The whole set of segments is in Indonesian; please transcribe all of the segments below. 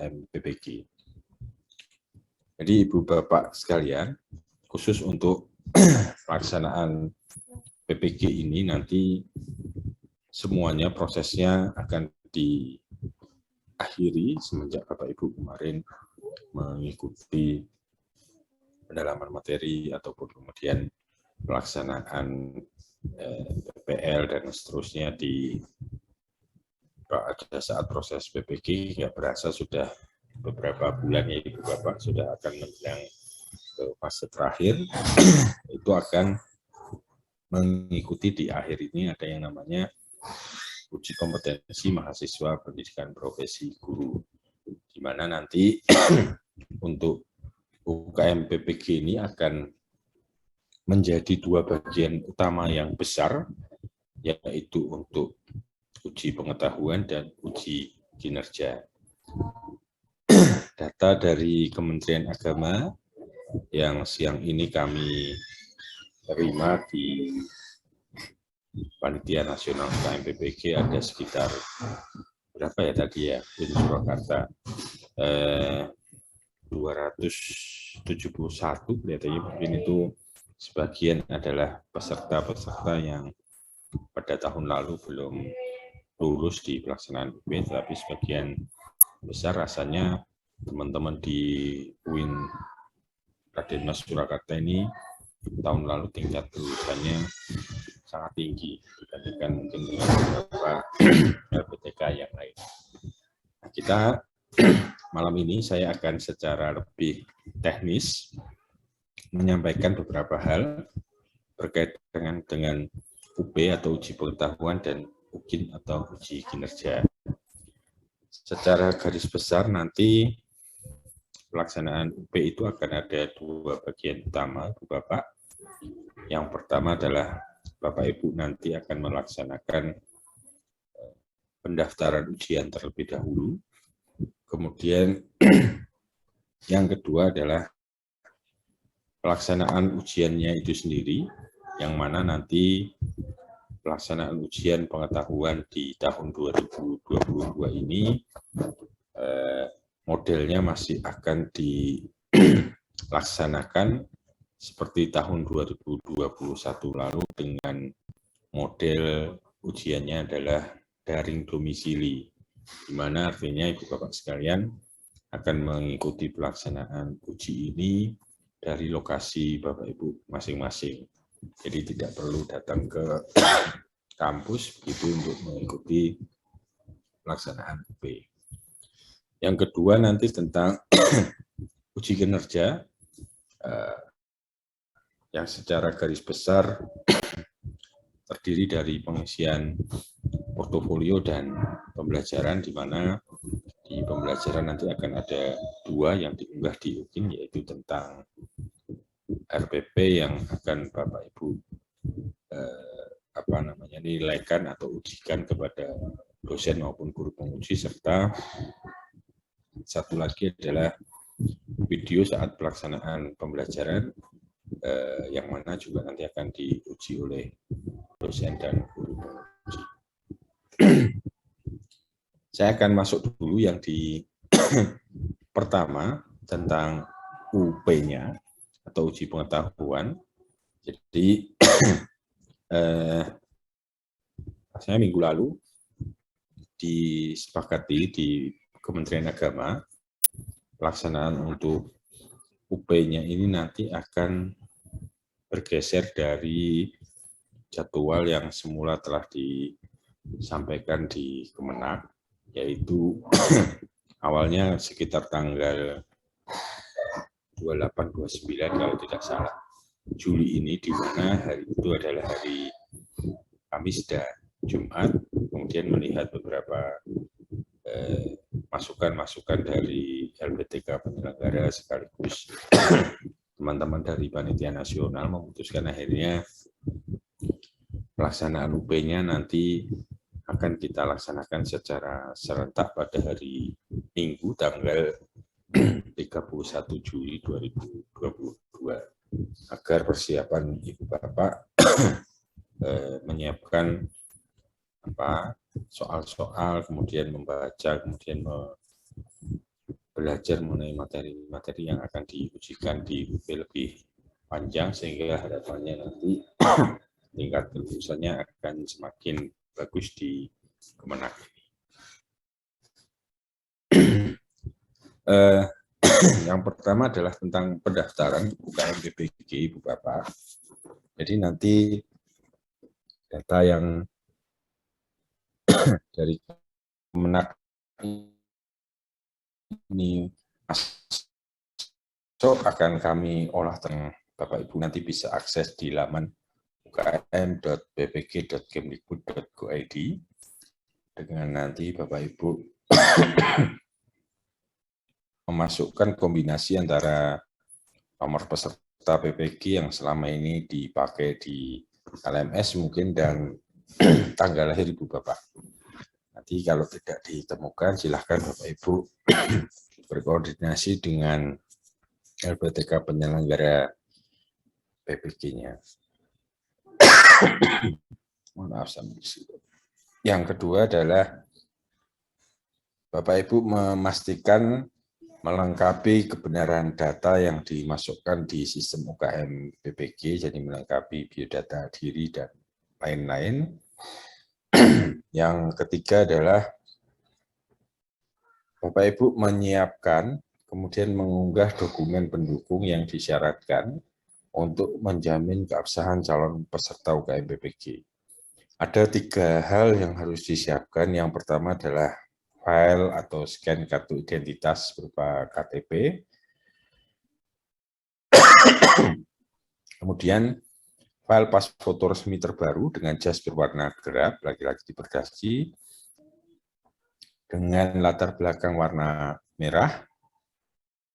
UKM PPG. Jadi Ibu Bapak sekalian, khusus untuk pelaksanaan PPG ini nanti semuanya prosesnya akan diakhiri semenjak Bapak Ibu kemarin mengikuti pendalaman materi ataupun kemudian pelaksanaan PPL dan seterusnya pada saat proses PPG, nggak berasa sudah beberapa bulan ya Ibu Bapak sudah akan menjelang ke fase terakhir. Itu akan mengikuti di akhir ini ada yang namanya uji kompetensi mahasiswa pendidikan profesi guru, di mana nanti untuk UKM PPG ini akan menjadi dua bagian utama yang besar, yaitu untuk uji pengetahuan dan uji kinerja. Data dari Kementerian Agama yang siang ini kami terima di Panitia Nasional UKM PPG ada sekitar berapa ya tadi ya, di Surakarta 271 kelihatannya, mungkin itu sebagian adalah peserta-peserta yang pada tahun lalu belum lulus di pelaksanaan UP, tapi sebagian besar rasanya teman-teman di UIN Raden Mas Surakarta ini tahun lalu tingkat lulusannya sangat tinggi dibandingkan mungkin dengan beberapa LPTK yang lain. Nah, kita malam ini saya akan secara lebih teknis menyampaikan beberapa hal terkait dengan UP atau uji pengetahuan dan UKIN atau uji kinerja. Secara garis besar nanti pelaksanaan UP itu akan ada dua bagian utama, Bapak. Yang pertama adalah Bapak Ibu nanti akan melaksanakan pendaftaran ujian terlebih dahulu. Kemudian yang kedua adalah pelaksanaan ujiannya itu sendiri, yang mana nanti pelaksanaan ujian pengetahuan di tahun 2022 ini modelnya masih akan dilaksanakan seperti tahun 2021 lalu dengan model ujiannya adalah daring domisili, di mana artinya Ibu Bapak sekalian akan mengikuti pelaksanaan uji ini dari lokasi Bapak Ibu masing-masing. Jadi tidak perlu datang ke kampus begitu untuk mengikuti pelaksanaan UP. Yang kedua nanti tentang uji kinerja yang secara garis besar terdiri dari pengisian portofolio dan pembelajaran, di mana di pembelajaran nanti akan ada dua yang diunggah di UKIN, yaitu tentang RPP yang akan Bapak Ibu nilaikan atau ujikan kepada dosen maupun guru penguji, serta satu lagi adalah video saat pelaksanaan pembelajaran yang mana juga nanti akan diuji oleh dosen dan guru penguji. Saya akan masuk dulu yang di pertama tentang UP-nya atau uji pengetahuan. Jadi saya minggu lalu disepakati di Kementerian Agama pelaksanaan untuk UP-nya ini nanti akan bergeser dari jadwal yang semula telah disampaikan di Kemenak, yaitu awalnya sekitar tanggal 28-29 kalau tidak salah Juli ini, di mana hari itu adalah hari Kamis dan Jumat, kemudian melihat beberapa masukan-masukan dari LPTK penyelenggara sekaligus teman-teman dari Panitia Nasional memutuskan akhirnya pelaksanaan UP-nya nanti akan kita laksanakan secara serentak pada hari Minggu tanggal 31 Juli 2022 agar persiapan Ibu Bapak menyiapkan soal-soal, kemudian membaca, kemudian belajar mengenai materi-materi yang akan diujikan di UP lebih panjang, sehingga harapannya nanti tingkat kelulusannya akan semakin bagus di Kemenak. Yang pertama adalah tentang pendaftaran UKM PPG, Ibu Bapak. Jadi nanti data yang dari Kemenak ini masuk akan kami olah tengah. Bapak Ibu nanti bisa akses di laman ukm.ppg.kemdikbud.go.id dengan nanti Bapak Ibu memasukkan kombinasi antara nomor peserta PPG yang selama ini dipakai di LMS mungkin dan tanggal lahir Ibu Bapak. Nanti kalau tidak ditemukan silahkan Bapak Ibu berkoordinasi dengan LPTK penyelenggara PPG-nya. Mohon maaf sampai di situ. Yang kedua adalah Bapak Ibu memastikan melengkapi kebenaran data yang dimasukkan di sistem UKM PPG, jadi melengkapi biodata diri dan lain-lain. Yang ketiga adalah Bapak Ibu menyiapkan kemudian mengunggah dokumen pendukung yang disyaratkan untuk menjamin keabsahan calon peserta UKM PPG. Ada 3 hal yang harus disiapkan. Yang pertama adalah file atau scan kartu identitas berupa KTP. Kemudian file pas foto resmi terbaru dengan jas berwarna gelap, laki-laki diberkasi, dengan latar belakang warna merah,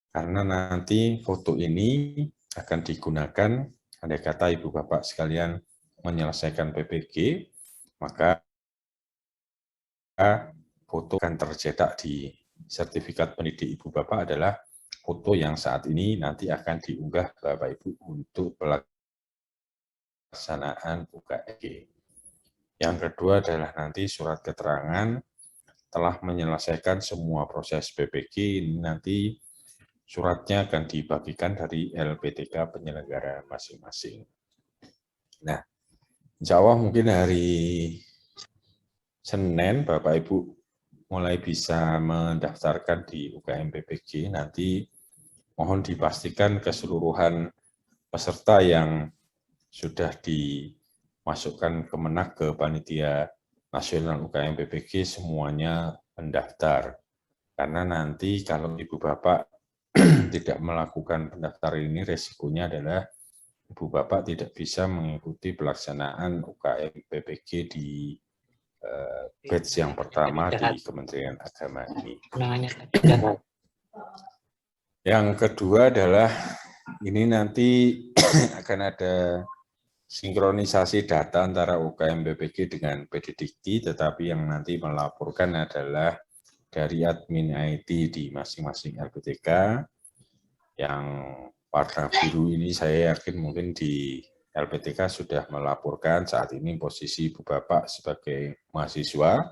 karena nanti foto ini akan digunakan, andai kata Ibu Bapak sekalian menyelesaikan PPG, maka foto akan tercetak di sertifikat pendidik Ibu Bapak adalah foto yang saat ini nanti akan diunggah Bapak Ibu untuk pelaksanaan UKG. Yang kedua adalah nanti surat keterangan telah menyelesaikan semua proses PPG, ini nanti suratnya akan dibagikan dari LPTK penyelenggara masing-masing. Nah, insya Allah mungkin hari Senin Bapak Ibu mulai bisa mendaftarkan di UKM PPG, nanti mohon dipastikan keseluruhan peserta yang sudah dimasukkan Kemenak ke Panitia Nasional UKM PPG semuanya mendaftar. Karena nanti kalau Ibu Bapak tidak melakukan pendaftaran ini, resikonya adalah Ibu Bapak tidak bisa mengikuti pelaksanaan UKM PPG di batch yang pertama di Kementerian Agama ini. Yang kedua adalah ini nanti akan ada sinkronisasi data antara UKM PPG dengan PDDikti, tetapi yang nanti melaporkan adalah dari admin IT di masing-masing LPTK. Yang warna biru ini saya yakin mungkin di LPTK sudah melaporkan saat ini posisi Ibu Bapak sebagai mahasiswa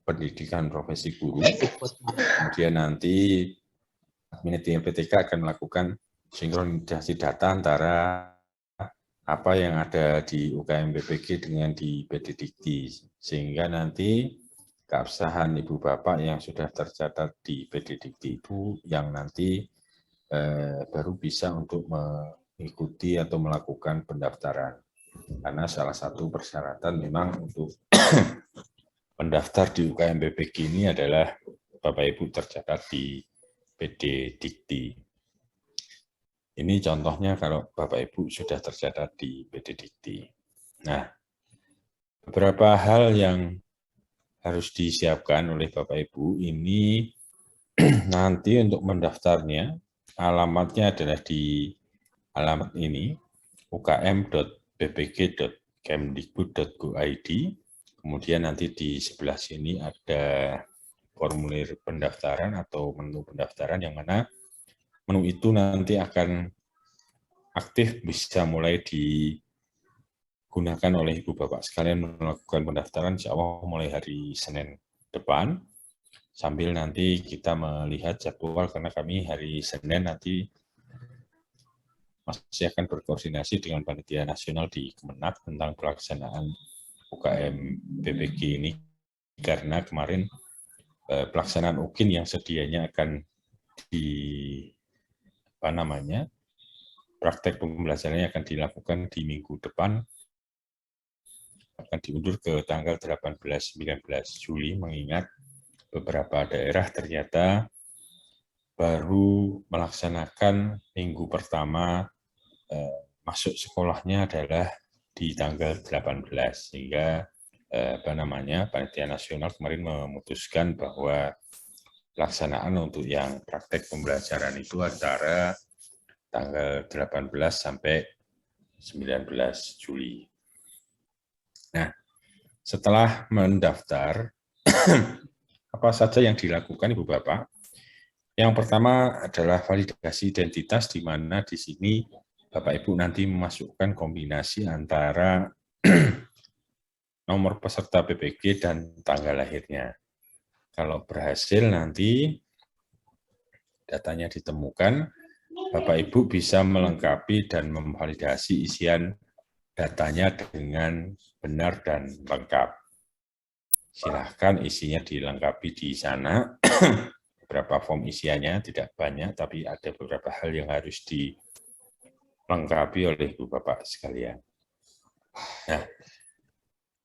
pendidikan profesi guru. Kemudian nanti admin LPTK akan melakukan sinkronisasi data antara apa yang ada di UKM PPG dengan di PDDikti, sehingga nanti keabsahan Ibu Bapak yang sudah tercatat di PDDikti itu yang nanti baru bisa untuk mengikuti atau melakukan pendaftaran. Karena salah satu persyaratan memang untuk pendaftar di UKM PPG ini adalah Bapak Ibu tercatat di PDDikti. Ini contohnya kalau Bapak Ibu sudah tercatat di PDDikti. Nah, beberapa hal yang harus disiapkan oleh Bapak Ibu ini nanti untuk mendaftarnya, alamatnya adalah di alamat ini, ukm.ppg.kemdikbud.go.id. Kemudian nanti di sebelah sini ada formulir pendaftaran atau menu pendaftaran, yang mana menu itu nanti akan aktif bisa mulai digunakan oleh Ibu Bapak sekalian melakukan pendaftaran insya Allah mulai hari Senin depan. sambil nanti kita melihat jadwal, karena kami hari Senin nanti masih akan berkoordinasi dengan Panitia Nasional di Kemenak tentang pelaksanaan UKM PPG ini, karena kemarin pelaksanaan UKIN yang sedianya akan praktek pembelajarannya akan dilakukan di minggu depan, akan diundur ke tanggal 18-19 Juli, mengingat beberapa daerah ternyata baru melaksanakan minggu pertama masuk sekolahnya adalah di tanggal 18, sehingga Panitia Nasional kemarin memutuskan bahwa pelaksanaan untuk yang praktek pembelajaran itu antara tanggal 18 sampai 19 Juli. Nah, setelah mendaftar, apa saja yang dilakukan Ibu Bapak? Yang pertama adalah validasi identitas, di mana di sini Bapak Ibu nanti memasukkan kombinasi antara nomor peserta PPG dan tanggal lahirnya. Kalau berhasil nanti datanya ditemukan, Bapak Ibu bisa melengkapi dan memvalidasi isian datanya dengan benar dan lengkap. Silahkan isinya dilengkapi di sana. Beberapa form isiannya tidak banyak, tapi ada beberapa hal yang harus dilengkapi oleh Ibu Bapak sekalian. Nah,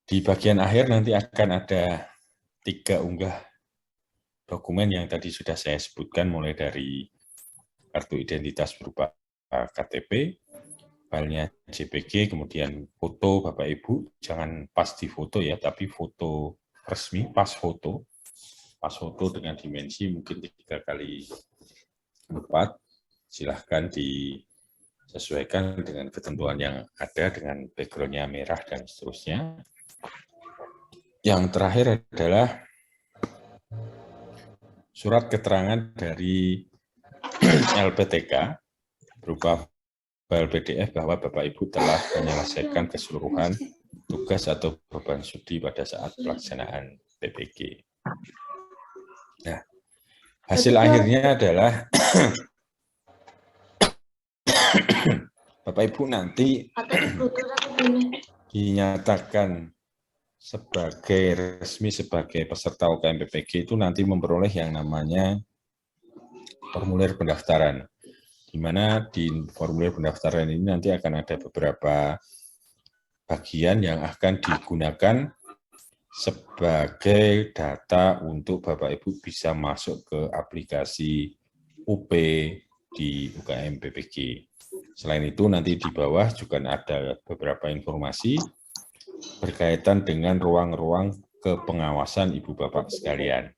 di bagian akhir nanti akan ada 3 unggah dokumen yang tadi sudah saya sebutkan, mulai dari kartu identitas berupa KTP, filenya JPG, kemudian foto Bapak Ibu, jangan pas di foto ya, tapi foto resmi, pas foto dengan dimensi mungkin 3x4, silahkan disesuaikan dengan ketentuan yang ada, dengan background-nya merah dan seterusnya. Yang terakhir adalah surat keterangan dari LPTK berupa file PDF bahwa Bapak Ibu telah menyelesaikan keseluruhan tugas atau beban studi pada saat pelaksanaan PPG. Nah, hasil akhirnya adalah Bapak Ibu nanti dinyatakan resmi sebagai peserta UKM PPG itu nanti memperoleh yang namanya formulir pendaftaran, di mana di formulir pendaftaran ini nanti akan ada beberapa bagian yang akan digunakan sebagai data untuk Bapak Ibu bisa masuk ke aplikasi UP di UKM PPG. Selain itu nanti di bawah juga ada beberapa informasi berkaitan dengan ruang-ruang kepengawasan Ibu Bapak sekalian.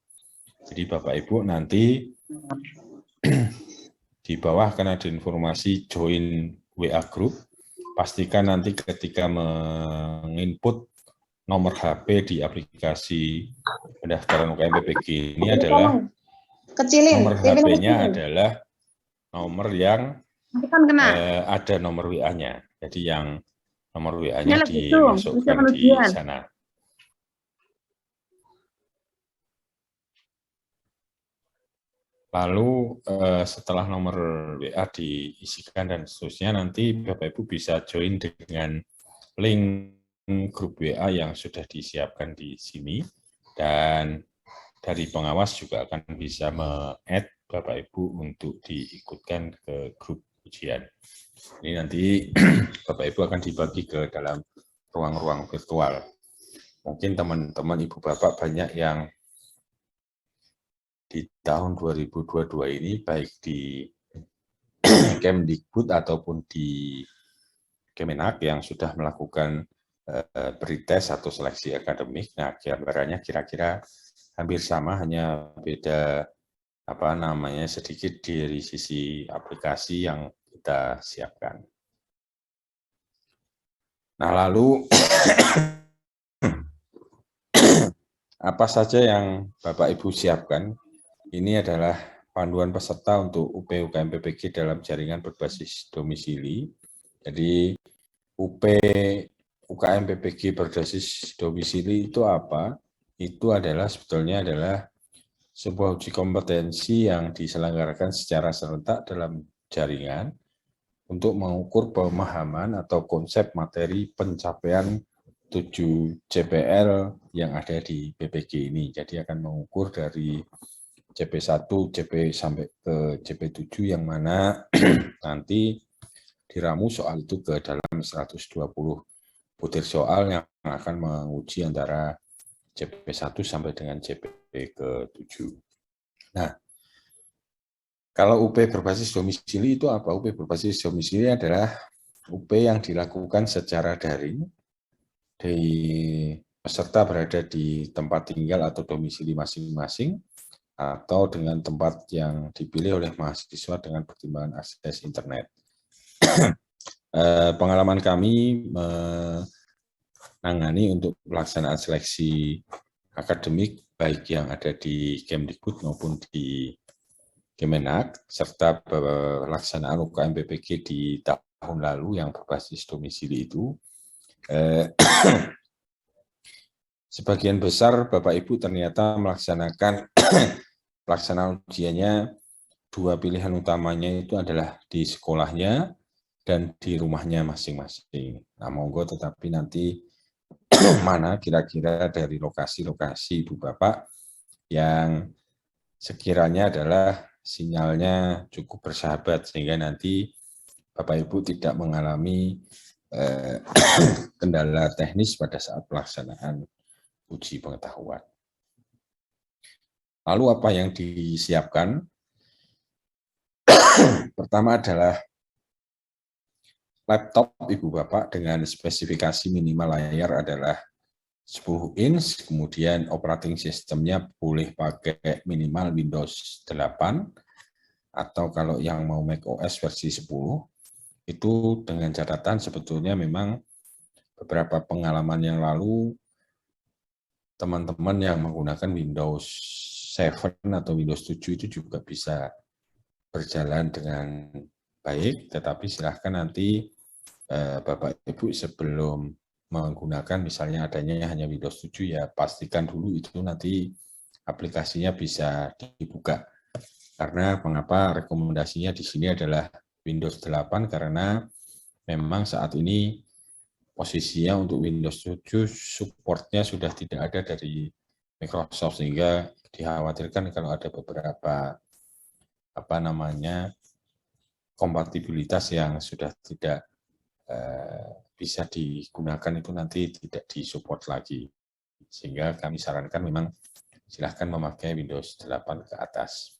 Jadi Bapak Ibu nanti di bawah akan ada informasi join WA group. Pastikan nanti ketika menginput nomor HP di aplikasi pendaftaran UKM PPG ini adalah nomor HP-nya adalah nomor yang ada nomor WA-nya. Jadi yang nomor WA-nya dimasukkan di sana. Lalu setelah nomor WA diisikan dan seterusnya, nanti Bapak Ibu bisa join dengan link grup WA yang sudah disiapkan di sini, dan dari pengawas juga akan bisa me-add Bapak Ibu untuk diikutkan ke grup ujian. Ini nanti Bapak Ibu akan dibagi ke dalam ruang-ruang virtual. Mungkin teman-teman Ibu Bapak banyak yang di tahun 2022 ini, baik di Kemdikbud ataupun di Kemenak yang sudah melakukan pretest atau seleksi akademik. Nah, gambarannya kira-kira hampir sama, hanya beda sedikit dari sisi aplikasi yang kita siapkan. Nah, lalu apa saja yang Bapak Ibu siapkan? Ini adalah panduan peserta untuk UP UKM PPG dalam jaringan berbasis domisili. Jadi UP UKM PPG berbasis domisili itu apa? Itu adalah sebetulnya adalah sebuah uji kompetensi yang diselenggarakan secara serentak dalam jaringan untuk mengukur pemahaman atau konsep materi pencapaian 7 CPL yang ada di PPG ini. Jadi akan mengukur dari CP1, CP sampai ke CP7 yang mana nanti diramu soal itu ke dalam 120 butir soal yang akan menguji antara CP1 sampai dengan CP ke-7. Nah, kalau UP berbasis domisili itu apa? UP berbasis domisili adalah UP yang dilakukan secara daring, di peserta berada di tempat tinggal atau domisili masing-masing, atau dengan tempat yang dipilih oleh mahasiswa dengan pertimbangan akses internet. Pengalaman kami menangani untuk pelaksanaan seleksi akademik, baik yang ada di Kemdikbud maupun di Kemenak, serta pelaksanaan UKM PPG di tahun lalu yang berbasis domisili itu, sebagian besar Bapak Ibu ternyata melaksanakan pelaksanaan ujiannya, dua pilihan utamanya itu adalah di sekolahnya dan di rumahnya masing-masing. Nah, monggo tetapi nanti mana kira-kira dari lokasi-lokasi Ibu Bapak yang sekiranya adalah sinyalnya cukup bersahabat sehingga nanti Bapak Ibu tidak mengalami kendala teknis pada saat pelaksanaan uji pengetahuan. Lalu apa yang disiapkan? Pertama adalah laptop Ibu Bapak dengan spesifikasi minimal layar adalah 10 inch, kemudian operating sistemnya boleh pakai minimal Windows 8, atau kalau yang mau macOS versi 10, itu dengan catatan sebetulnya memang beberapa pengalaman yang lalu, teman-teman yang menggunakan Windows 7 atau Windows 7 itu juga bisa berjalan dengan baik, tetapi silahkan nanti Bapak Ibu sebelum menggunakan misalnya adanya hanya Windows 7 ya pastikan dulu itu nanti aplikasinya bisa dibuka. Karena mengapa rekomendasinya di sini adalah Windows 8 karena memang saat ini posisinya untuk Windows 7 supportnya sudah tidak ada dari Microsoft sehingga dikhawatirkan kalau ada beberapa kompatibilitas yang sudah tidak bisa digunakan itu nanti tidak disupport lagi. Sehingga kami sarankan memang silahkan memakai Windows 8 ke atas.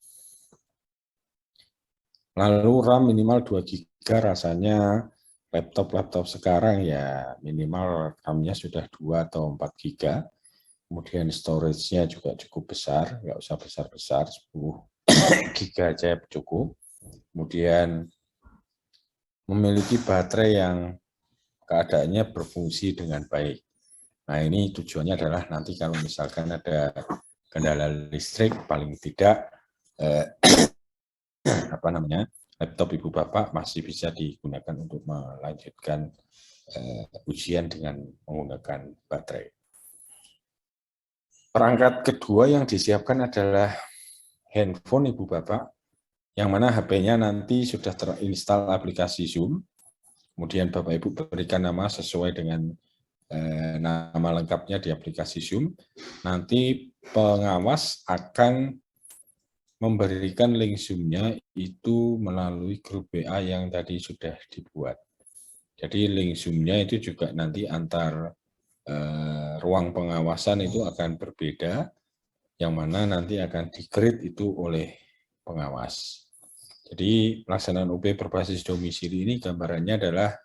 Lalu RAM minimal 2 GB, rasanya laptop-laptop sekarang ya minimal RAM-nya sudah 2 atau 4 GB. Kemudian storage-nya juga cukup besar, nggak usah besar-besar, 10 GB aja cukup. Kemudian memiliki baterai yang keadaannya berfungsi dengan baik. Nah, ini tujuannya adalah nanti kalau misalkan ada kendala listrik, paling tidak laptop Ibu Bapak masih bisa digunakan untuk melanjutkan ujian dengan menggunakan baterai. Perangkat kedua yang disiapkan adalah handphone Ibu Bapak, yang mana HP-nya nanti sudah terinstall aplikasi Zoom, kemudian Bapak Ibu berikan nama sesuai dengan nama lengkapnya di aplikasi Zoom. Nanti pengawas akan memberikan link Zoom-nya itu melalui grup WA yang tadi sudah dibuat. Jadi link Zoom-nya itu juga nanti antar ruang pengawasan itu akan berbeda, yang mana nanti akan di-create itu oleh pengawas. Jadi pelaksanaan UP berbasis domisili ini gambarannya adalah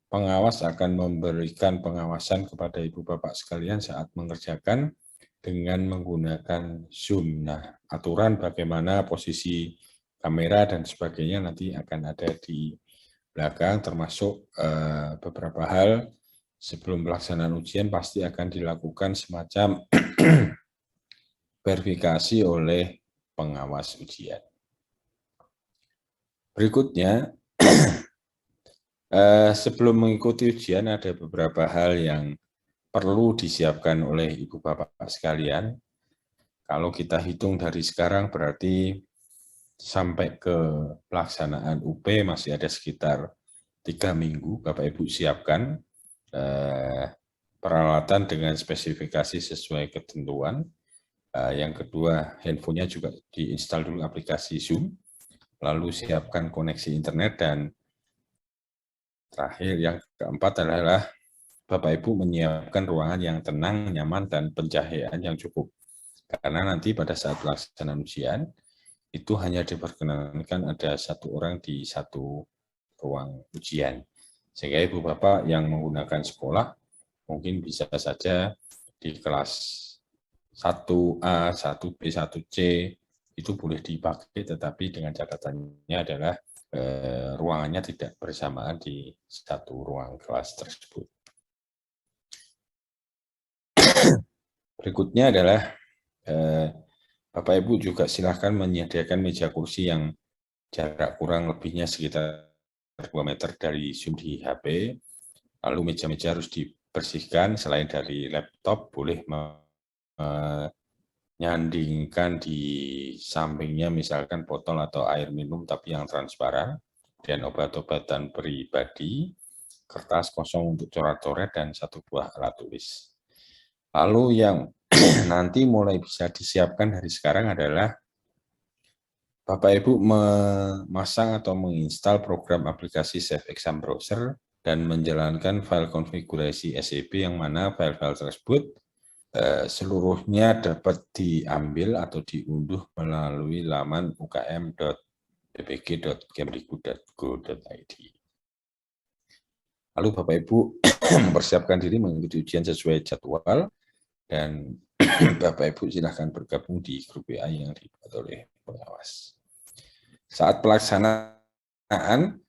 pengawas akan memberikan pengawasan kepada Ibu Bapak sekalian saat mengerjakan dengan menggunakan Zoom. Nah, aturan bagaimana posisi kamera dan sebagainya nanti akan ada di belakang, termasuk beberapa hal sebelum pelaksanaan ujian pasti akan dilakukan semacam verifikasi oleh pengawas ujian. Berikutnya, sebelum mengikuti ujian ada beberapa hal yang perlu disiapkan oleh Ibu Bapak sekalian. Kalau kita hitung dari sekarang berarti sampai ke pelaksanaan UP masih ada sekitar 3 minggu. Bapak Ibu siapkan peralatan dengan spesifikasi sesuai ketentuan. Yang kedua, handphonenya juga diinstal dulu aplikasi Zoom, lalu siapkan koneksi internet, dan terakhir yang keempat adalah Bapak Ibu menyiapkan ruangan yang tenang, nyaman, dan pencahayaan yang cukup. Karena nanti pada saat pelaksanaan ujian, itu hanya diperkenankan ada 1 orang di 1 ruang ujian. Sehingga Ibu Bapak yang menggunakan sekolah, mungkin bisa saja di kelas 1A, 1B, 1C, itu boleh dipakai, tetapi dengan catatannya adalah ruangannya tidak bersamaan di 1 ruang kelas tersebut. Berikutnya adalah Bapak Ibu juga silakan menyediakan meja kursi yang jarak kurang lebihnya sekitar 2 meter dari Zoom di HP. Lalu meja-meja harus dibersihkan, selain dari laptop boleh menyandingkan di sampingnya misalkan botol atau air minum tapi yang transparan, dan obat-obatan pribadi, kertas kosong untuk coret-coret, dan 1 buah alat tulis. Lalu yang nanti mulai bisa disiapkan dari sekarang adalah Bapak Ibu memasang atau menginstal program aplikasi Safe Exam Browser dan menjalankan file konfigurasi SEP, yang mana file-file tersebut seluruhnya dapat diambil atau diunduh melalui laman ukm.ppg.kemdikbud.go.id. Lalu Bapak Ibu mempersiapkan diri mengikuti ujian sesuai jadwal, dan Bapak Ibu silahkan bergabung di grup WA yang dibuat oleh pengawas. Saat pelaksanaan,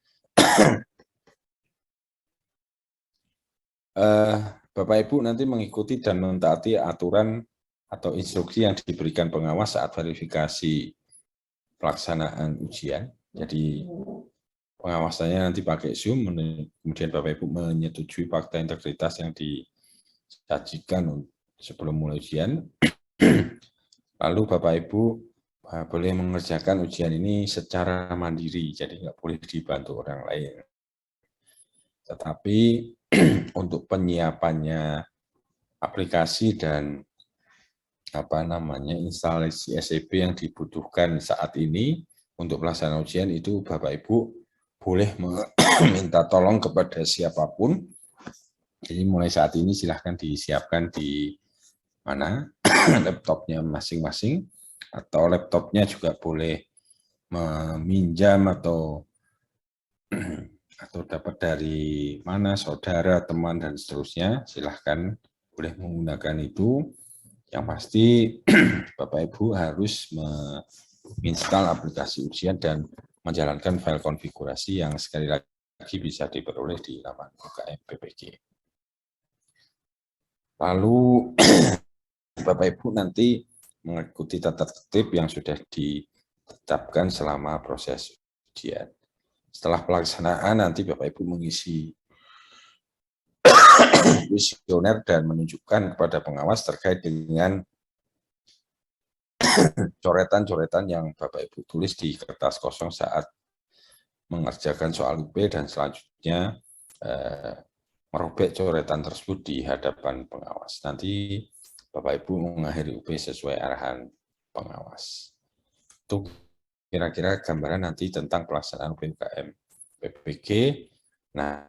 Bapak Ibu nanti mengikuti dan mentaati aturan atau instruksi yang diberikan pengawas saat verifikasi pelaksanaan ujian. Jadi pengawasannya nanti pakai Zoom, kemudian Bapak Ibu menyetujui fakta integritas yang disajikan sebelum mulai ujian. Lalu Bapak Ibu boleh mengerjakan ujian ini secara mandiri, jadi nggak boleh dibantu orang lain. Tetapi untuk penyiapannya aplikasi dan instalasi SEP yang dibutuhkan saat ini untuk pelaksanaan ujian, itu Bapak Ibu boleh meminta tolong kepada siapapun. Jadi mulai saat ini silahkan disiapkan di mana laptopnya masing-masing, atau laptopnya juga boleh meminjam atau dapat dari mana, saudara, teman, dan seterusnya. Silahkan boleh menggunakan itu. Yang pasti Bapak Ibu harus menginstal aplikasi ujian dan menjalankan file konfigurasi yang sekali lagi bisa diperoleh di laman UKM PPG. Lalu Bapak Ibu nanti mengikuti tata tertib yang sudah ditetapkan selama proses ujian. Setelah pelaksanaan nanti Bapak Ibu mengisi kuesioner dan menunjukkan kepada pengawas terkait dengan coretan-coretan yang Bapak Ibu tulis di kertas kosong saat mengerjakan soal UP, dan selanjutnya merobek coretan tersebut di hadapan pengawas. Nanti Bapak Ibu mengakhiri UP sesuai arahan pengawas. Itu kira-kira gambaran nanti tentang pelaksanaan UKM PPG. Nah,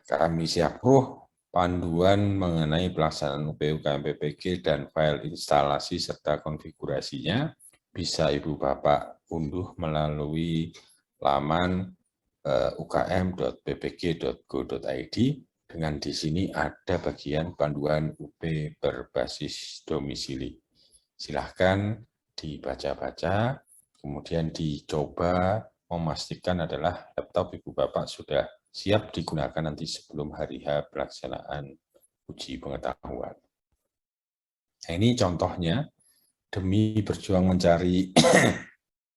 kami siapkan panduan mengenai pelaksanaan UKM PPG dan file instalasi serta konfigurasinya bisa Ibu Bapak unduh melalui laman ukm.ppg.go.id, dengan di sini ada bagian panduan UP berbasis domisili. Silahkan dibaca-baca, kemudian dicoba memastikan adalah laptop Ibu Bapak sudah siap digunakan nanti sebelum hari H pelaksanaan uji pengetahuan. Nah, ini contohnya, demi berjuang mencari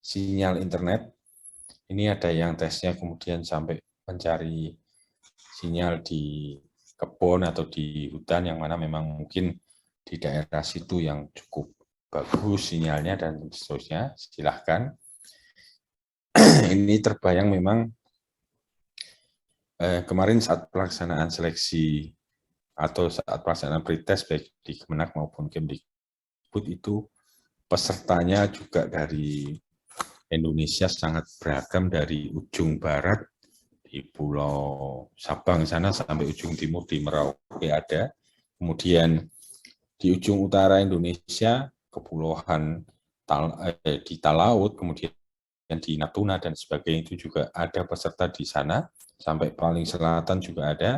sinyal internet, ini ada yang tesnya kemudian sampai mencari sinyal di kebun atau di hutan yang mana memang mungkin di daerah situ yang cukup bagus sinyalnya dan seterusnya, silahkan. Ini terbayang memang kemarin saat pelaksanaan seleksi atau saat pelaksanaan pretest baik di Kemenak maupun Kemdikbud itu pesertanya juga dari Indonesia sangat beragam, dari ujung barat di Pulau Sabang sana sampai ujung timur di Merauke ada, kemudian di ujung utara Indonesia kepulauan di Talaut, kemudian di Natuna dan sebagainya itu juga ada peserta di sana, sampai paling selatan juga ada.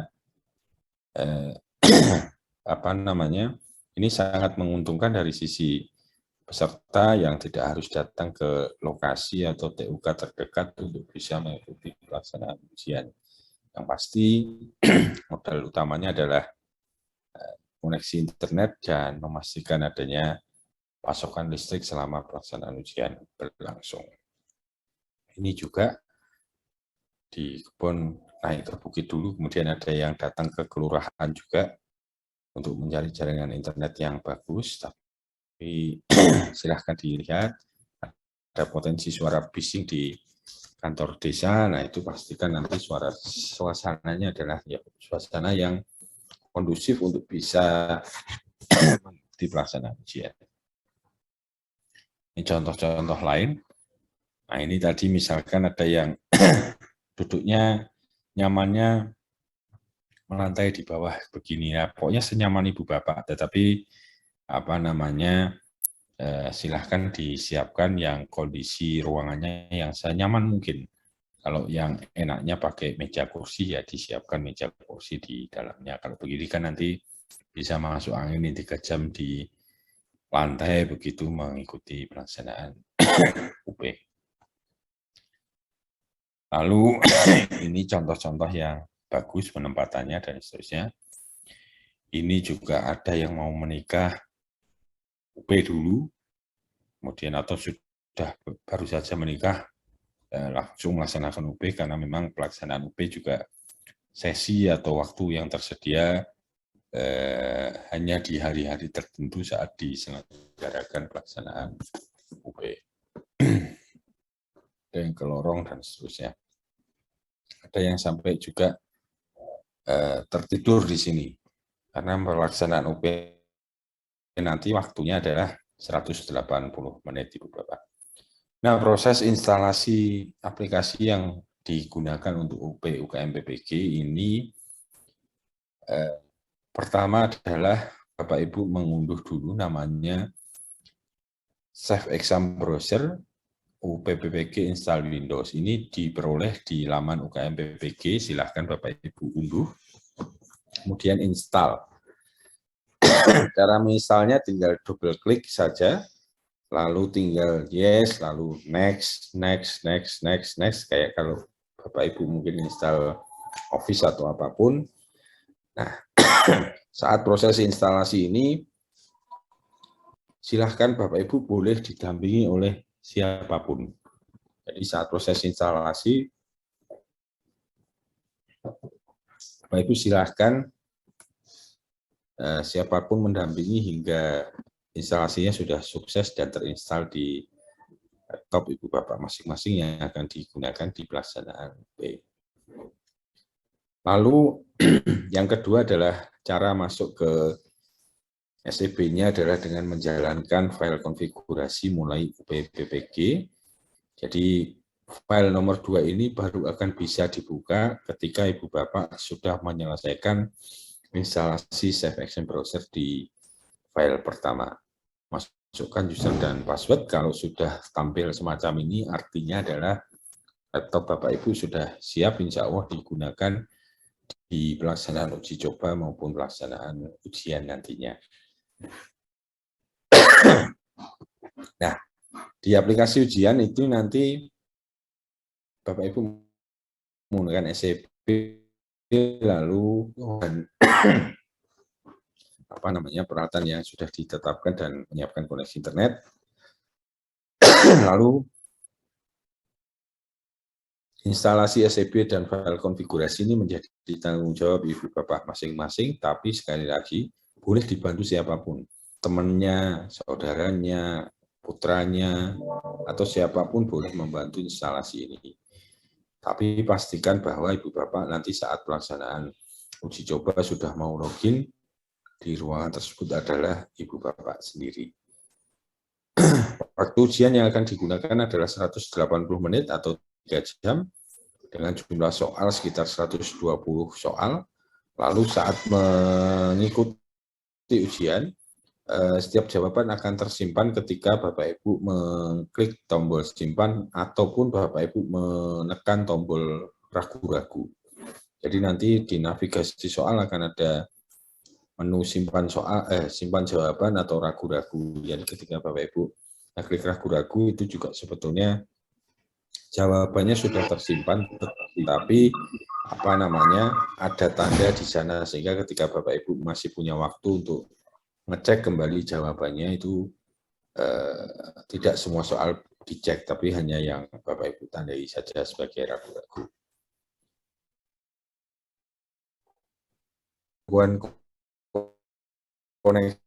Apa namanya? Ini sangat menguntungkan dari sisi peserta yang tidak harus datang ke lokasi atau TUK terdekat untuk bisa mengikuti pelaksanaan ujian. Yang pasti modal utamanya adalah koneksi internet dan memastikan adanya pasokan listrik selama pelaksanaan ujian berlangsung. Ini juga di kebun naik ke bukit dulu, kemudian ada yang datang ke kelurahan juga untuk mencari jaringan internet yang bagus, tapi silahkan dilihat, ada potensi suara bising di kantor desa, nah itu pastikan nanti suasananya adalah ya, suasana yang kondusif untuk bisa di pelaksanaan ujian. Ini contoh-contoh lain. Nah ini tadi misalkan ada yang duduknya nyamannya melantai di bawah begini ya, pokoknya senyaman ibu bapak, tetapi apa namanya silahkan disiapkan yang kondisi ruangannya yang senyaman mungkin. Kalau yang enaknya pakai meja kursi ya disiapkan meja kursi di dalamnya. Kalau begini kan nanti bisa masuk angin ini 3 jam di lantai begitu mengikuti pelaksanaan UP. Lalu ini contoh-contoh yang bagus penempatannya dan seterusnya. Ini juga ada yang mau menikah UP dulu, kemudian atau sudah baru saja menikah langsung melaksanakan UP, karena memang pelaksanaan UP juga sesi atau waktu yang tersedia hanya di hari-hari tertentu saat diselenggarakan pelaksanaan UP. Ada yang ke lorong dan seterusnya. Ada yang sampai juga tertidur di sini, karena pelaksanaan UP nanti waktunya adalah 180 menit Ibu Bapak. Nah, proses instalasi aplikasi yang digunakan untuk UP UKM PPG ini pertama adalah Bapak Ibu mengunduh dulu namanya Safe Exam Browser UPPPG Install Windows. Ini diperoleh di laman UKM PPG, silahkan Bapak Ibu unduh, kemudian install. Cara misalnya tinggal double klik saja, lalu tinggal yes, lalu next, kayak kalau Bapak Ibu mungkin install Office atau apapun. Nah, saat proses instalasi ini, silahkan Bapak Ibu boleh didampingi oleh siapapun. Jadi saat proses instalasi, Bapak Ibu silahkan siapapun mendampingi hingga instalasinya sudah sukses dan terinstal di laptop Ibu Bapak masing-masing yang akan digunakan di pelaksanaan UP. Lalu yang kedua adalah cara masuk ke SEB-nya adalah dengan menjalankan file konfigurasi mulai UPPPG. Jadi file nomor 2 ini baru akan bisa dibuka ketika Ibu Bapak sudah menyelesaikan instalasi Safe Exam Browser di file pertama. Masukkan user dan password. Kalau sudah tampil semacam ini, artinya adalah laptop Bapak Ibu sudah siap insya Allah digunakan di pelaksanaan uji coba maupun pelaksanaan ujian nantinya. Nah, di aplikasi ujian itu nanti Bapak Ibu menggunakan SEB, lalu apa namanya peralatan yang sudah ditetapkan dan menyiapkan koneksi internet. Lalu instalasi SEB dan file konfigurasi ini menjadi tanggung jawab Ibu Bapak masing-masing, tapi sekali lagi boleh dibantu siapapun. temannya, saudaranya, putranya, atau siapapun boleh membantu instalasi ini. Tapi pastikan bahwa Ibu Bapak nanti saat pelaksanaan uji coba sudah mau login, di ruangan tersebut adalah Ibu Bapak sendiri. Waktu ujian yang akan digunakan adalah 180 menit atau 3 jam, dengan jumlah soal sekitar 120 soal. Lalu saat mengikuti ujian, setiap jawaban akan tersimpan ketika Bapak Ibu mengklik tombol simpan ataupun Bapak Ibu menekan tombol ragu-ragu. Jadi nanti di navigasi soal akan ada menu simpan soal, simpan jawaban atau ragu-ragu. Jadi ketika Bapak Ibu klik ragu-ragu itu juga sebetulnya jawabannya sudah tersimpan, tetapi ada tanda di sana sehingga ketika Bapak Ibu masih punya waktu untuk ngecek kembali jawabannya itu tidak semua soal dicek, tapi hanya yang Bapak Ibu tandai saja sebagai ragu-ragu. Gangguan koneksi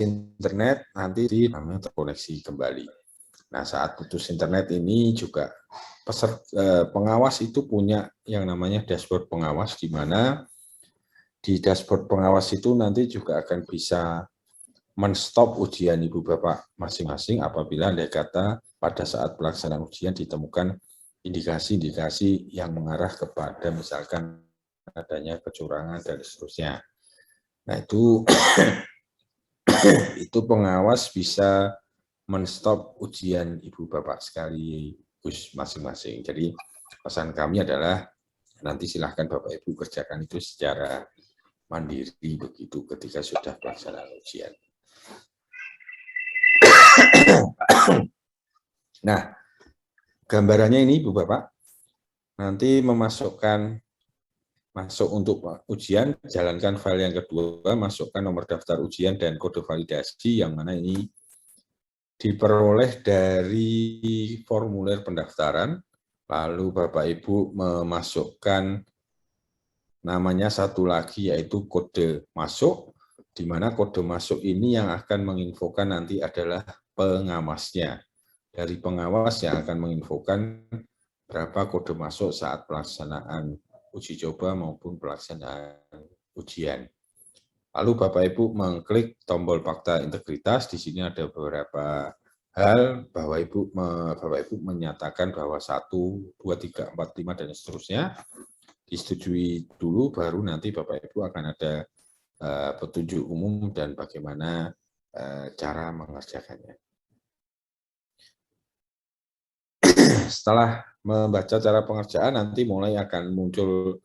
internet nanti namanya terkoneksi kembali. Nah, saat putus internet ini juga pengawas itu punya yang namanya dashboard pengawas, di mana di dashboard pengawas itu nanti juga akan bisa men-stop ujian Ibu Bapak masing-masing apabila andai kata pada saat pelaksanaan ujian ditemukan indikasi-indikasi yang mengarah kepada misalkan adanya kecurangan dan seterusnya. Nah, itu pengawas bisa men-stop ujian Ibu Bapak sekaligus masing-masing. Jadi pesan kami adalah nanti silahkan Bapak Ibu kerjakan itu secara mandiri begitu ketika sudah pelaksanaan ujian. Nah, gambarannya ini Ibu Bapak, nanti masuk untuk ujian, jalankan file yang kedua, masukkan nomor daftar ujian dan kode validasi yang mana ini diperoleh dari formulir pendaftaran, lalu Bapak Ibu memasukkan namanya satu lagi yaitu kode masuk, di mana kode masuk ini yang akan menginfokan nanti adalah pengamasnya. Dari pengawas yang akan menginfokan berapa kode masuk saat pelaksanaan uji coba maupun pelaksanaan ujian. Lalu Bapak Ibu mengklik tombol fakta integritas, di sini ada beberapa hal bahwa Bapak Ibu menyatakan bahwa 1, 2, 3, 4, 5 dan seterusnya disetujui dulu, baru nanti Bapak Ibu akan ada petunjuk umum dan bagaimana cara mengerjakannya. Setelah membaca cara pengerjaan, nanti mulai akan muncul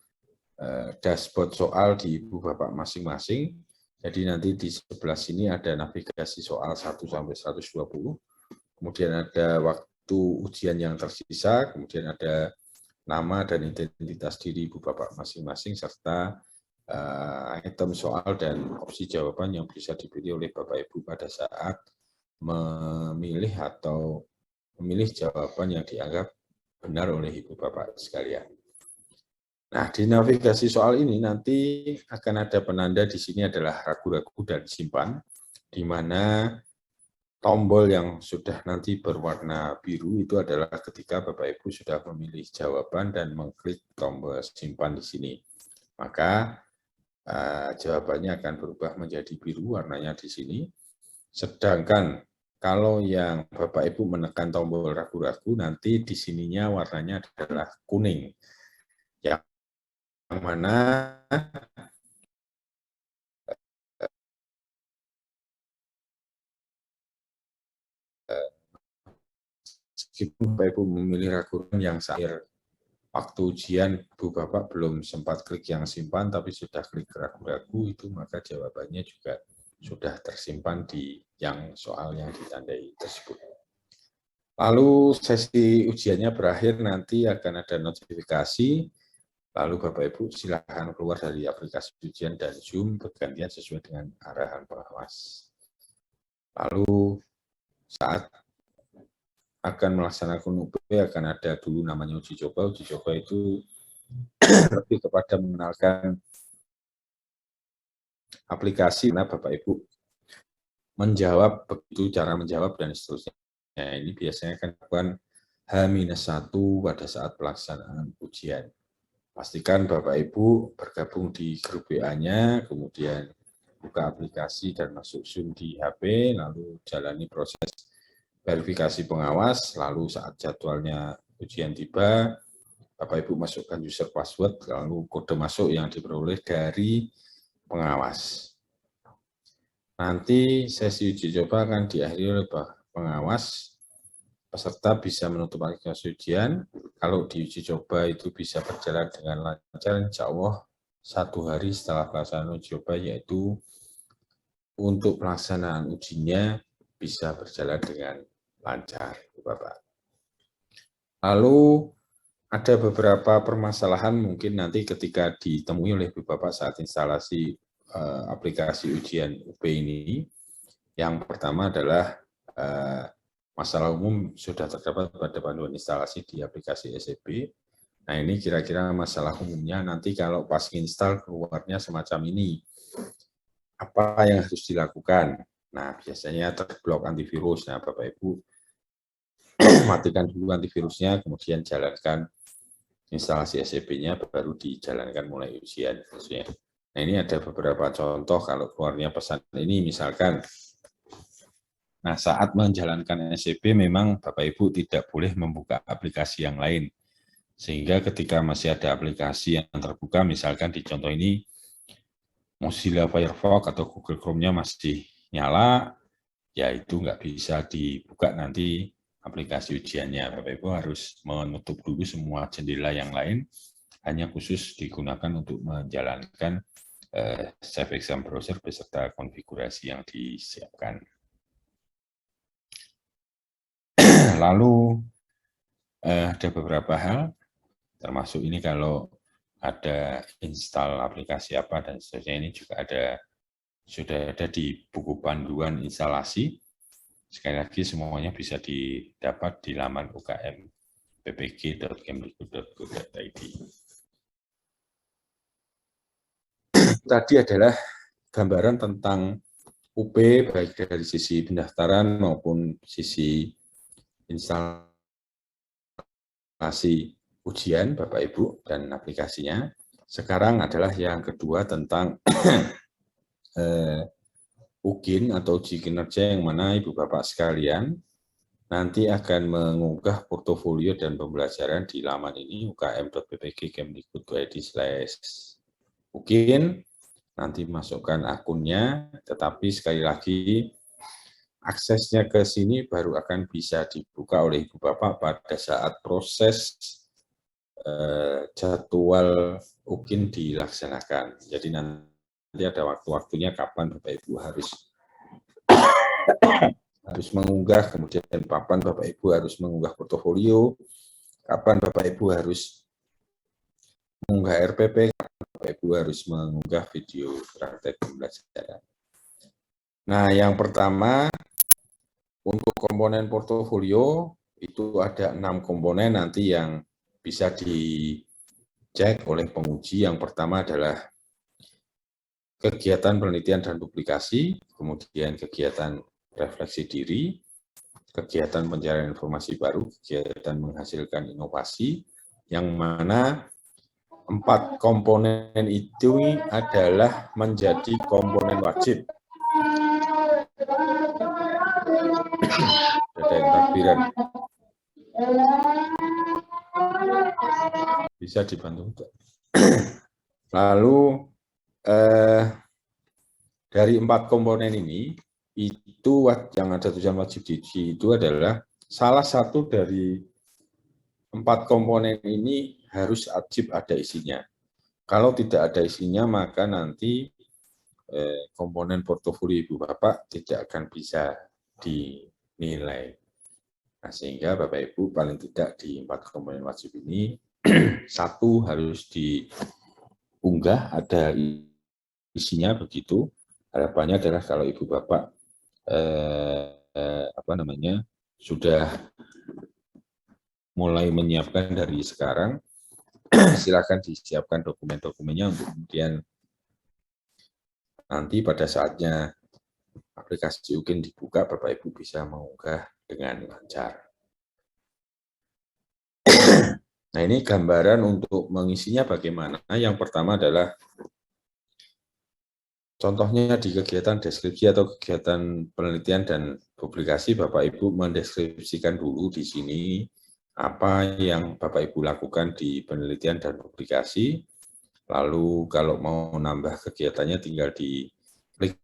dashboard soal di Ibu Bapak masing-masing. Jadi nanti di sebelah sini ada navigasi soal 1 sampai 120. Kemudian ada waktu ujian yang tersisa, kemudian ada nama dan identitas diri Ibu Bapak masing-masing serta item soal dan opsi jawaban yang bisa dipilih oleh Bapak Ibu pada saat memilih jawaban yang dianggap benar oleh Ibu Bapak sekalian. Nah, di navigasi soal ini nanti akan ada penanda di sini adalah ragu-ragu dan simpan, di mana tombol yang sudah nanti berwarna biru itu adalah ketika Bapak Ibu sudah memilih jawaban dan mengklik tombol simpan di sini. Maka jawabannya akan berubah menjadi biru warnanya di sini. Sedangkan kalau yang Bapak Ibu menekan tombol ragu-ragu, nanti di sininya warnanya adalah kuning. Yang mana meskipun Bapak Ibu memilih ragu-ragu yang saat waktu ujian Ibu Bapak belum sempat klik yang simpan, tapi sudah klik ragu-ragu, itu maka jawabannya juga sudah tersimpan di yang soal yang ditandai tersebut. Lalu sesi ujiannya berakhir, nanti akan ada notifikasi, lalu Bapak Ibu silakan keluar dari aplikasi ujian dan Zoom bergantian sesuai dengan arahan pengawas. Lalu saat akan melaksanakan UP akan ada dulu namanya uji coba. Uji coba itu lebih kepada mengenalkan aplikasi, nah Bapak Ibu menjawab, begitu cara menjawab dan seterusnya. Nah, ini biasanya akan dilakukan H-1 pada saat pelaksanaan ujian. Pastikan Bapak Ibu bergabung di grup WA-nya, kemudian buka aplikasi dan masuk Zoom di HP, lalu jalani proses verifikasi pengawas, lalu saat jadwalnya ujian tiba, Bapak Ibu masukkan user password, lalu kode masuk yang diperoleh dari pengawas. Nanti sesi uji coba akan diakhiri oleh pengawas. Peserta bisa menutup aplikasi ujian. Kalau di uji coba itu bisa berjalan dengan lancar, insya Allah 1 hari setelah pelaksanaan uji coba, yaitu untuk pelaksanaan ujinya bisa berjalan dengan lancar, Bapak. Lalu ada beberapa permasalahan mungkin nanti ketika ditemui oleh Bapak saat instalasi aplikasi ujian UP ini. Yang pertama adalah masalah umum sudah terdapat pada panduan instalasi di aplikasi SEB. Nah, ini kira-kira masalah umumnya nanti kalau pas install keluarnya semacam ini. Apa yang harus dilakukan? Nah, biasanya terblok antivirus. Nah, Bapak Ibu matikan dulu antivirusnya, kemudian jalankan instalasi SEB-nya, baru dijalankan mulai ujian. Nah, ini ada beberapa contoh kalau keluarnya pesan ini, misalkan nah, saat menjalankan SEB memang Bapak Ibu tidak boleh membuka aplikasi yang lain. Sehingga ketika masih ada aplikasi yang terbuka, misalkan di contoh ini Mozilla Firefox atau Google Chrome-nya masih nyala, ya itu nggak bisa dibuka nanti aplikasi ujiannya. Bapak Ibu harus menutup dulu semua jendela yang lain, hanya khusus digunakan untuk menjalankan Safe Exam Browser beserta konfigurasi yang disiapkan. Lalu ada beberapa hal, termasuk ini kalau ada install aplikasi apa dan seterusnya, ini juga sudah ada di buku panduan instalasi. Sekali lagi semuanya bisa didapat di laman ukm.ppg.kemdikbud.go.id. Tadi adalah gambaran tentang UP baik dari sisi pendaftaran maupun sisi instalasi ujian Bapak Ibu dan aplikasinya. Sekarang adalah yang kedua tentang UGIN atau uji kinerja, yang mana Ibu Bapak sekalian nanti akan mengunggah portofolio dan pembelajaran di laman ini ukm.ppg.kemdikbud.id/UGIN. Nanti masukkan akunnya, tetapi sekali lagi aksesnya ke sini baru akan bisa dibuka oleh Ibu Bapak pada saat proses jadwal UGIN dilaksanakan. Jadi nanti ada waktu-waktunya kapan Bapak Ibu harus mengunggah, kemudian kapan Bapak Ibu harus mengunggah portofolio, kapan Bapak Ibu harus mengunggah RPP, kapan Bapak Ibu harus mengunggah video praktek pembelajaran. Nah, yang pertama untuk komponen portofolio itu ada 6 komponen nanti yang bisa dicek oleh penguji. Yang pertama adalah kegiatan penelitian dan publikasi, kemudian kegiatan refleksi diri, kegiatan pencarian informasi baru, kegiatan menghasilkan inovasi, yang mana 4 komponen itu adalah menjadi komponen wajib. Ada yang takbiran. Bisa dibantu. Lalu dari 4 komponen ini, itu yang ada tujuan wajib diuji itu adalah salah satu dari 4 komponen ini harus wajib ada isinya. Kalau tidak ada isinya, maka nanti komponen portofolio Ibu Bapak tidak akan bisa dinilai. Nah, sehingga Bapak Ibu paling tidak di 4 komponen wajib ini, 1 harus diunggah, ada isinya begitu. Harapannya adalah kalau Ibu Bapak sudah mulai menyiapkan dari sekarang, silakan disiapkan dokumen-dokumennya untuk kemudian nanti pada saatnya aplikasi UKIN dibuka, Bapak Ibu bisa mengunggah dengan lancar. Nah, ini gambaran untuk mengisinya bagaimana. Yang pertama adalah contohnya di kegiatan deskripsi atau kegiatan penelitian dan publikasi, Bapak Ibu mendeskripsikan dulu di sini apa yang Bapak Ibu lakukan di penelitian dan publikasi. Lalu kalau mau nambah kegiatannya tinggal diklik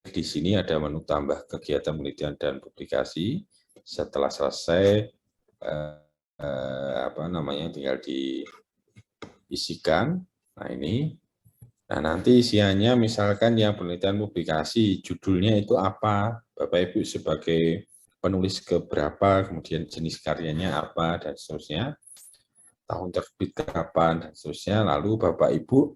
di sini, ada menu tambah kegiatan penelitian dan publikasi. Setelah selesai tinggal diisikan. Nah, ini. Nah, nanti isiannya misalkan yang penelitian publikasi, judulnya itu apa, Bapak Ibu sebagai penulis keberapa, kemudian jenis karyanya apa, dan seterusnya, tahun terbit kapan, dan seterusnya. Lalu Bapak Ibu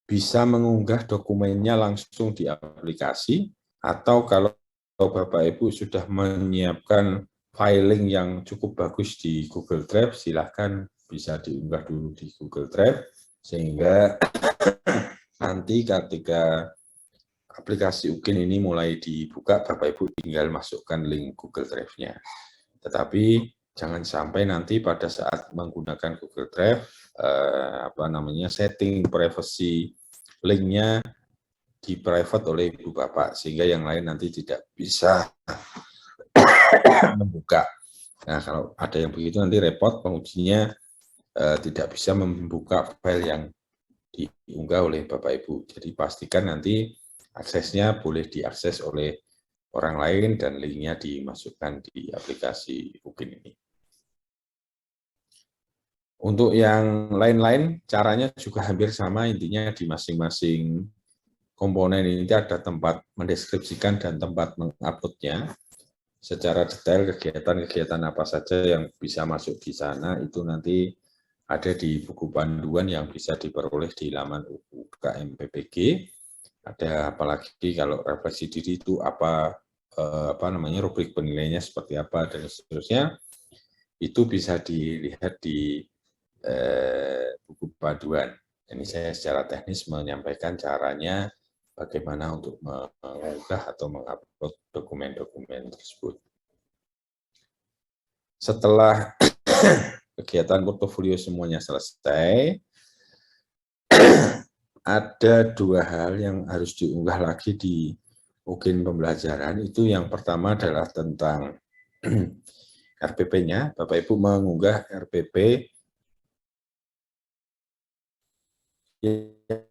bisa mengunggah dokumennya langsung di aplikasi, atau kalau Bapak Ibu sudah menyiapkan filing yang cukup bagus di Google Drive, silahkan bisa diunggah dulu di Google Drive, sehingga nanti ketika aplikasi UKIN ini mulai dibuka, Bapak Ibu tinggal masukkan link Google Drive-nya. Tetapi jangan sampai nanti pada saat menggunakan Google Drive, setting privacy link-nya di private oleh Ibu Bapak, sehingga yang lain nanti tidak bisa membuka. Nah, kalau ada yang begitu nanti repot, pengujinya tidak bisa membuka file yang diunggah oleh Bapak Ibu. Jadi pastikan nanti aksesnya boleh diakses oleh orang lain dan linknya dimasukkan di aplikasi UKIN ini. Untuk yang lain-lain, caranya juga hampir sama, intinya di masing-masing komponen ini ada tempat mendeskripsikan dan tempat menguploadnya. Secara detail kegiatan-kegiatan apa saja yang bisa masuk di sana, itu nanti ada di buku panduan yang bisa diperoleh di laman UKM PPG. Ada apalagi kalau refleksi diri itu rubrik penilaiannya seperti apa dan seterusnya, itu bisa dilihat di buku panduan. Ini saya secara teknis menyampaikan caranya bagaimana untuk mengunggah atau mengupload dokumen-dokumen tersebut. Setelah kegiatan portofolio semuanya selesai, ada dua hal yang harus diunggah lagi di UKIN pembelajaran. Itu yang pertama adalah tentang RPP-nya. Bapak Ibu mengunggah RPP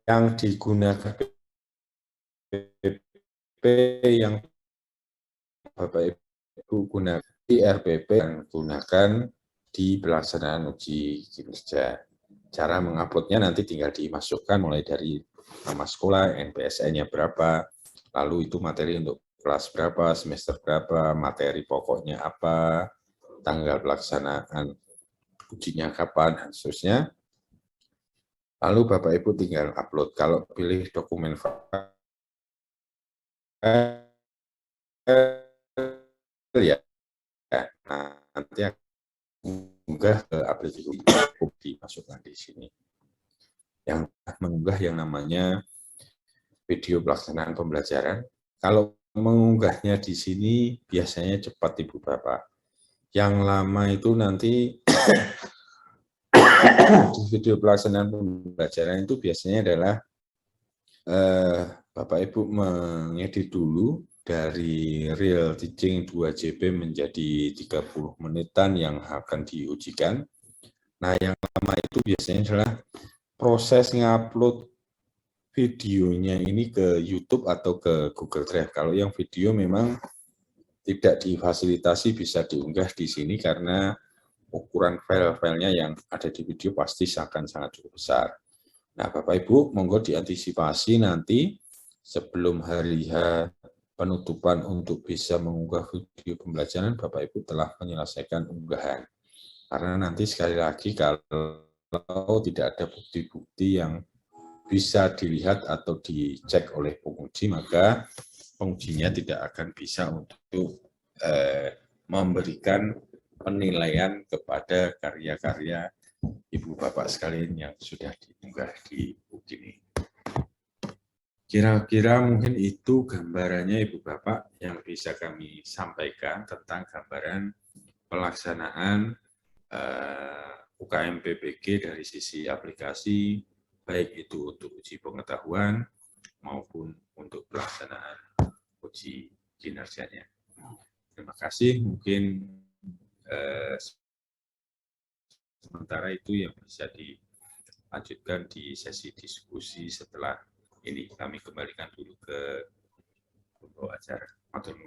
yang digunakan yang Bapak Ibu gunakan di RPP yang gunakan di pelaksanaan uji kinerja. Cara menguploadnya nanti tinggal dimasukkan mulai dari nama sekolah, NPSN-nya berapa, lalu itu materi untuk kelas berapa, semester berapa, materi pokoknya apa, tanggal pelaksanaan ujinya kapan, dan seterusnya. Lalu Bapak Ibu tinggal upload. Kalau pilih dokumen file, ya, nanti mengunggah ke aplikasi dimasukkan di sini. Yang mengunggah yang namanya video pelaksanaan pembelajaran. Kalau mengunggahnya di sini biasanya cepat Ibu Bapak. Yang lama itu nanti di video pelaksanaan pembelajaran itu biasanya adalah Bapak Ibu mengedit dulu dari real teaching 2 JB menjadi 30 menitan yang akan diujikan. Nah, yang lama itu biasanya adalah proses ngupload videonya ini ke YouTube atau ke Google Drive. Kalau yang video memang tidak difasilitasi bisa diunggah di sini karena ukuran file-filenya yang ada di video pasti akan sangat cukup besar. Nah, Bapak Ibu, monggo diantisipasi nanti sebelum hari H penutupan untuk bisa mengunggah video pembelajaran, Bapak Ibu telah menyelesaikan unggahan. Karena nanti sekali lagi kalau tidak ada bukti-bukti yang bisa dilihat atau dicek oleh penguji, maka pengujinya tidak akan bisa untuk memberikan penilaian kepada karya-karya Ibu Bapak sekalian yang sudah diunggah di UKIN ini. Kira-kira mungkin itu gambarannya Ibu Bapak yang bisa kami sampaikan tentang gambaran pelaksanaan UKM PPG dari sisi aplikasi, baik itu untuk uji pengetahuan maupun untuk pelaksanaan uji kinerjanya. Terima kasih, mungkin sementara itu yang bisa dilanjutkan di sesi diskusi setelah ini. Kami kembalikan dulu ke pembawa acara.